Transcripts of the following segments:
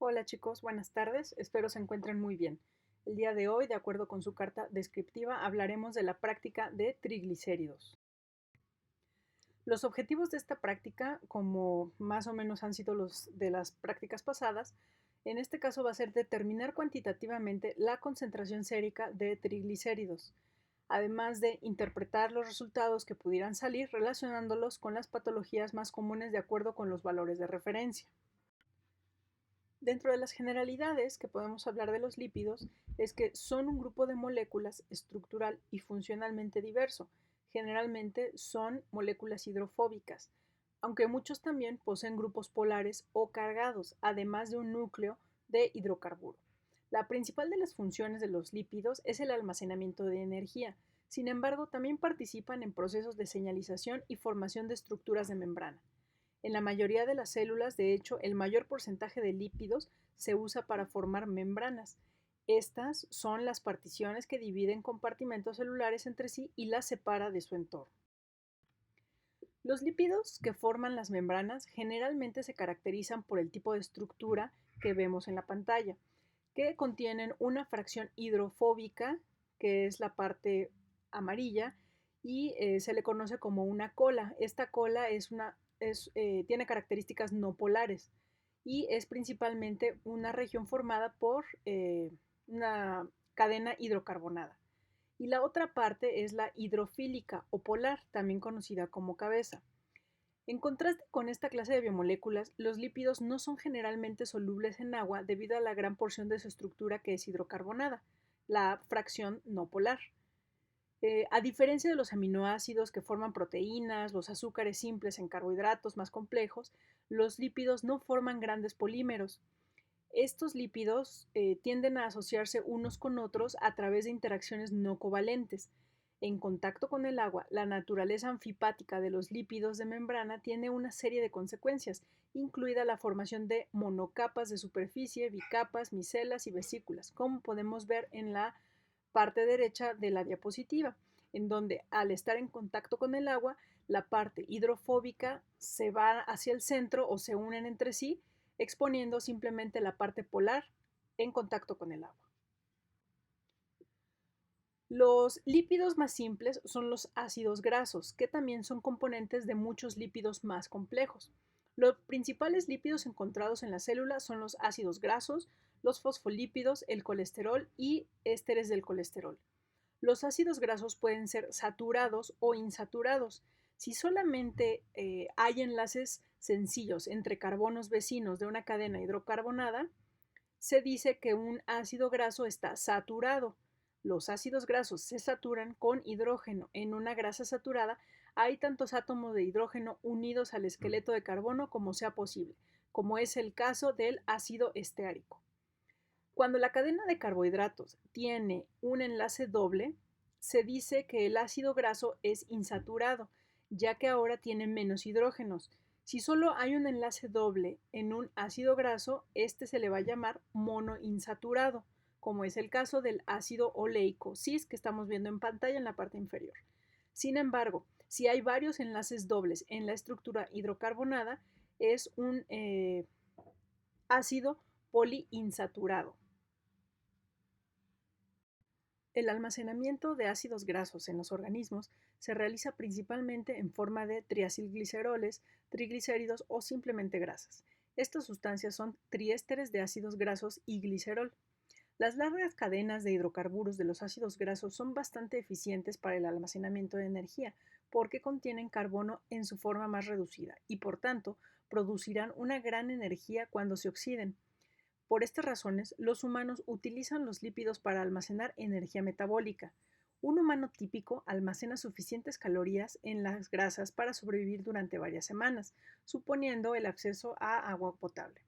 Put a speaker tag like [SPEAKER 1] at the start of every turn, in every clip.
[SPEAKER 1] Hola chicos, buenas tardes, espero se encuentren muy bien. El día de hoy, de acuerdo con su carta descriptiva, hablaremos de la práctica de triglicéridos. Los objetivos de esta práctica, como más o menos han sido los de las prácticas pasadas, en este caso va a ser determinar cuantitativamente la concentración sérica de triglicéridos, además de interpretar los resultados que pudieran salir relacionándolos con las patologías más comunes de acuerdo con los valores de referencia. Dentro de las generalidades que podemos hablar de los lípidos es que son un grupo de moléculas estructural y funcionalmente diverso. Generalmente son moléculas hidrofóbicas, aunque muchos también poseen grupos polares o cargados, además de un núcleo de hidrocarburo. La principal de las funciones de los lípidos es el almacenamiento de energía. Sin embargo, también participan en procesos de señalización y formación de estructuras de membrana. En la mayoría de las células, de hecho, el mayor porcentaje de lípidos se usa para formar membranas. Estas son las particiones que dividen compartimentos celulares entre sí y las separa de su entorno. Los lípidos que forman las membranas generalmente se caracterizan por el tipo de estructura que vemos en la pantalla, que contienen una fracción hidrofóbica, que es la parte amarilla, y se le conoce como una cola. Esta cola tiene características no polares y es principalmente una región formada por una cadena hidrocarbonada. Y la otra parte es la hidrofílica o polar, también conocida como cabeza. En contraste con esta clase de biomoléculas, los lípidos no son generalmente solubles en agua debido a la gran porción de su estructura que es hidrocarbonada, la fracción no polar. A diferencia de los aminoácidos que forman proteínas, los azúcares simples en carbohidratos más complejos, los lípidos no forman grandes polímeros. Estos lípidos tienden a asociarse unos con otros a través de interacciones no covalentes. En contacto con el agua, la naturaleza anfipática de los lípidos de membrana tiene una serie de consecuencias, incluida la formación de monocapas de superficie, bicapas, micelas y vesículas, como podemos ver en la parte derecha de la diapositiva, en donde al estar en contacto con el agua, la parte hidrofóbica se va hacia el centro o se unen entre sí, exponiendo simplemente la parte polar en contacto con el agua. Los lípidos más simples son los ácidos grasos, que también son componentes de muchos lípidos más complejos. Los principales lípidos encontrados en la célula son los ácidos grasos, los fosfolípidos, el colesterol y ésteres del colesterol. Los ácidos grasos pueden ser saturados o insaturados. Si solamente hay enlaces sencillos entre carbonos vecinos de una cadena hidrocarbonada, se dice que un ácido graso está saturado. Los ácidos grasos se saturan con hidrógeno. En una grasa saturada hay tantos átomos de hidrógeno unidos al esqueleto de carbono como sea posible, como es el caso del ácido esteárico. Cuando la cadena de carbohidratos tiene un enlace doble, se dice que el ácido graso es insaturado, ya que ahora tiene menos hidrógenos. Si solo hay un enlace doble en un ácido graso, este se le va a llamar monoinsaturado, como es el caso del ácido oleico cis que estamos viendo en pantalla en la parte inferior. Sin embargo, si hay varios enlaces dobles en la estructura hidrocarbonada, es un ácido poliinsaturado. El almacenamiento de ácidos grasos en los organismos se realiza principalmente en forma de triacilgliceroles, triglicéridos o simplemente grasas. Estas sustancias son triésteres de ácidos grasos y glicerol. Las largas cadenas de hidrocarburos de los ácidos grasos son bastante eficientes para el almacenamiento de energía porque contienen carbono en su forma más reducida y por tanto producirán una gran energía cuando se oxiden. Por estas razones, los humanos utilizan los lípidos para almacenar energía metabólica. Un humano típico almacena suficientes calorías en las grasas para sobrevivir durante varias semanas, suponiendo el acceso a agua potable.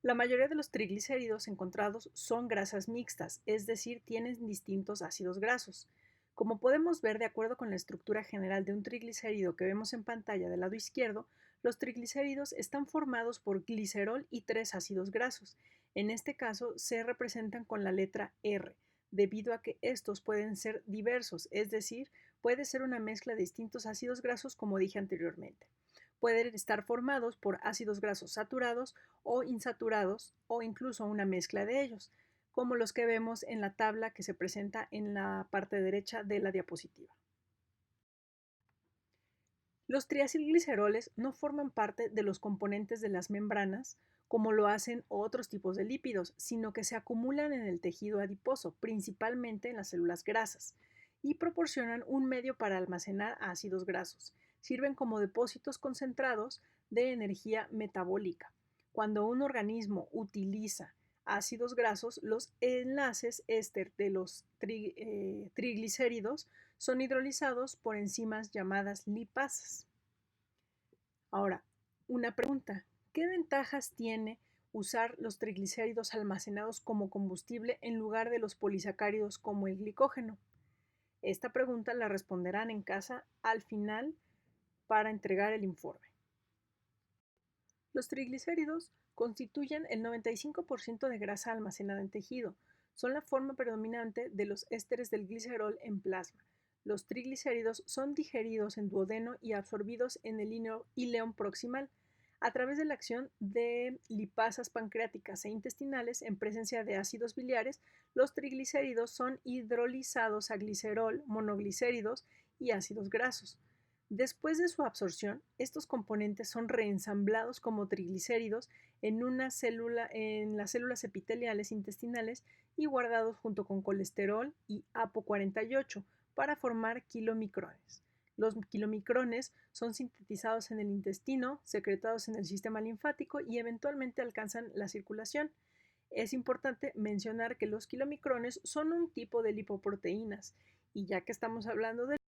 [SPEAKER 1] La mayoría de los triglicéridos encontrados son grasas mixtas, es decir, tienen distintos ácidos grasos. Como podemos ver de acuerdo con la estructura general de un triglicérido que vemos en pantalla del lado izquierdo, los triglicéridos están formados por glicerol y tres ácidos grasos. En este caso se representan con la letra R, debido a que estos pueden ser diversos, es decir, puede ser una mezcla de distintos ácidos grasos como dije anteriormente. Pueden estar formados por ácidos grasos saturados o insaturados o incluso una mezcla de ellos, como los que vemos en la tabla que se presenta en la parte derecha de la diapositiva. Los triacilgliceroles no forman parte de los componentes de las membranas como lo hacen otros tipos de lípidos, sino que se acumulan en el tejido adiposo, principalmente en las células grasas, y proporcionan un medio para almacenar ácidos grasos. Sirven como depósitos concentrados de energía metabólica. Cuando un organismo utiliza ácidos grasos, los enlaces éster de los triglicéridos son hidrolizados por enzimas llamadas lipasas. Ahora, una pregunta: ¿qué ventajas tiene usar los triglicéridos almacenados como combustible en lugar de los polisacáridos como el glicógeno? Esta pregunta la responderán en casa al final para entregar el informe. Los triglicéridos constituyen el 95% de grasa almacenada en tejido. Son la forma predominante de los ésteres del glicerol en plasma. Los triglicéridos son digeridos en duodeno y absorbidos en el ileón proximal a través de la acción de lipasas pancreáticas e intestinales en presencia de ácidos biliares. Los triglicéridos son hidrolizados a glicerol, monoglicéridos y ácidos grasos. Después de su absorción, estos componentes son reensamblados como triglicéridos en las células epiteliales intestinales y guardados junto con colesterol y APO48 para formar kilomicrones. Los kilomicrones son sintetizados en el intestino, secretados en el sistema linfático y eventualmente alcanzan la circulación. Es importante mencionar que los kilomicrones son un tipo de lipoproteínas, y ya que estamos hablando de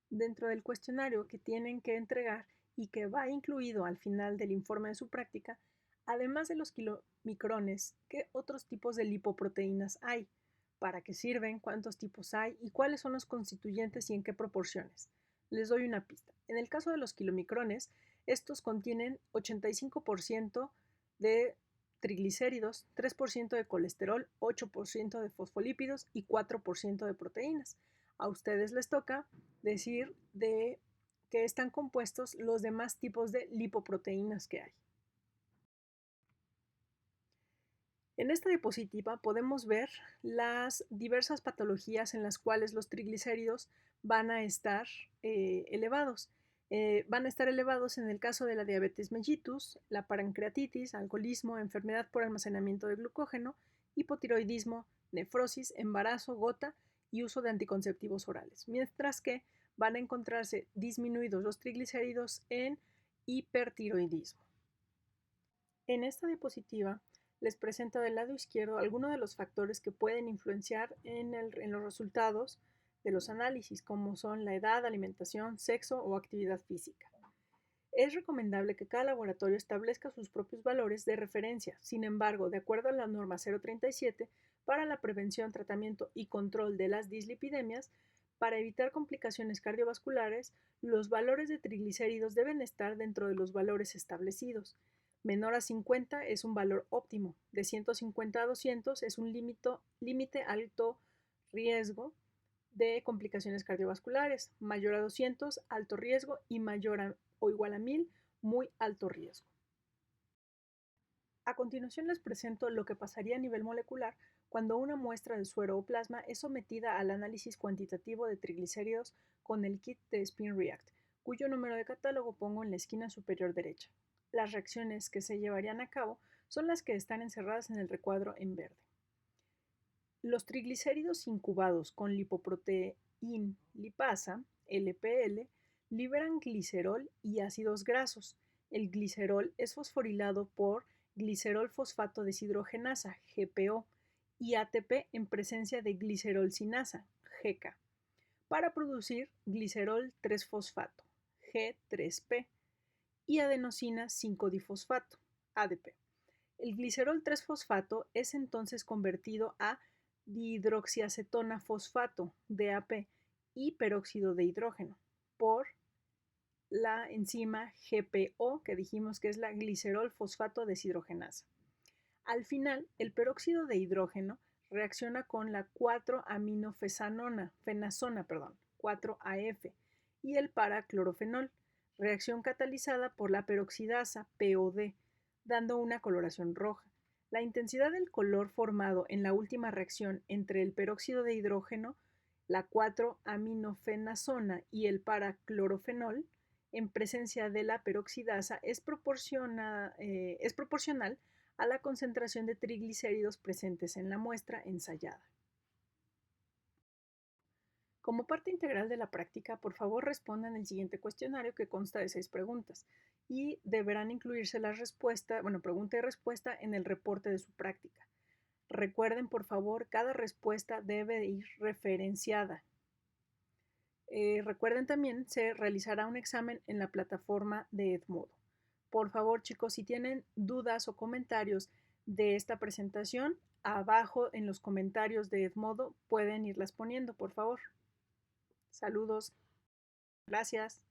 [SPEAKER 1] dentro del cuestionario que tienen que entregar y que va incluido al final del informe de su práctica, además de los kilomicrones, ¿qué otros tipos de lipoproteínas hay? ¿Para qué sirven? ¿Cuántos tipos hay? ¿Y cuáles son los constituyentes y en qué proporciones? Les doy una pista. En el caso de los kilomicrones, estos contienen 85% de triglicéridos, 3% de colesterol, 8% de fosfolípidos y 4% de proteínas. A ustedes les toca decir de qué están compuestos los demás tipos de lipoproteínas que hay. En esta diapositiva podemos ver las diversas patologías en las cuales los triglicéridos van a estar elevados. Van a estar elevados en el caso de la diabetes mellitus, la pancreatitis, alcoholismo, enfermedad por almacenamiento de glucógeno, hipotiroidismo, nefrosis, embarazo, gota y uso de anticonceptivos orales, mientras que van a encontrarse disminuidos los triglicéridos en hipertiroidismo. En esta diapositiva les presento del lado izquierdo algunos de los factores que pueden influenciar en los resultados de los análisis, como son la edad, alimentación, sexo o actividad física. Es recomendable que cada laboratorio establezca sus propios valores de referencia. Sin embargo, de acuerdo a la norma 037, para la prevención, tratamiento y control de las dislipidemias, para evitar complicaciones cardiovasculares, los valores de triglicéridos deben estar dentro de los valores establecidos. Menor a 50 es un valor óptimo, de 150 a 200 es un límite alto riesgo de complicaciones cardiovasculares, mayor a 200 alto riesgo y mayor o igual a 1000 muy alto riesgo. A continuación les presento lo que pasaría a nivel molecular cuando una muestra de suero o plasma es sometida al análisis cuantitativo de triglicéridos con el kit de SpinReact, cuyo número de catálogo pongo en la esquina superior derecha. Las reacciones que se llevarían a cabo son las que están encerradas en el recuadro en verde. Los triglicéridos incubados con lipoproteína lipasa, LPL, liberan glicerol y ácidos grasos. El glicerol es fosforilado por glicerol fosfato deshidrogenasa, GPO, y ATP en presencia de glicerolcinasa, GK, para producir glicerol 3-fosfato, G3P, y adenosina 5-difosfato, ADP. El glicerol 3-fosfato es entonces convertido a dihidroxiacetona fosfato, DAP, y peróxido de hidrógeno por la enzima GPO, que dijimos que es la glicerol fosfato deshidrogenasa. Al final, el peróxido de hidrógeno reacciona con la 4-aminofenazona, 4-AF, y el paraclorofenol, reacción catalizada por la peroxidasa, POD, dando una coloración roja. La intensidad del color formado en la última reacción entre el peróxido de hidrógeno, la 4-aminofenazona y el paraclorofenol, en presencia de la peroxidasa, es proporcional a la concentración de triglicéridos presentes en la muestra ensayada. Como parte integral de la práctica, por favor respondan el siguiente cuestionario que consta de 6 preguntas y deberán incluirse pregunta y respuesta en el reporte de su práctica. Recuerden, por favor, cada respuesta debe ir referenciada. Recuerden también, se realizará un examen en la plataforma de Edmodo. Por favor, chicos, si tienen dudas o comentarios de esta presentación, abajo en los comentarios de Edmodo pueden irlas poniendo, por favor. Saludos. Gracias.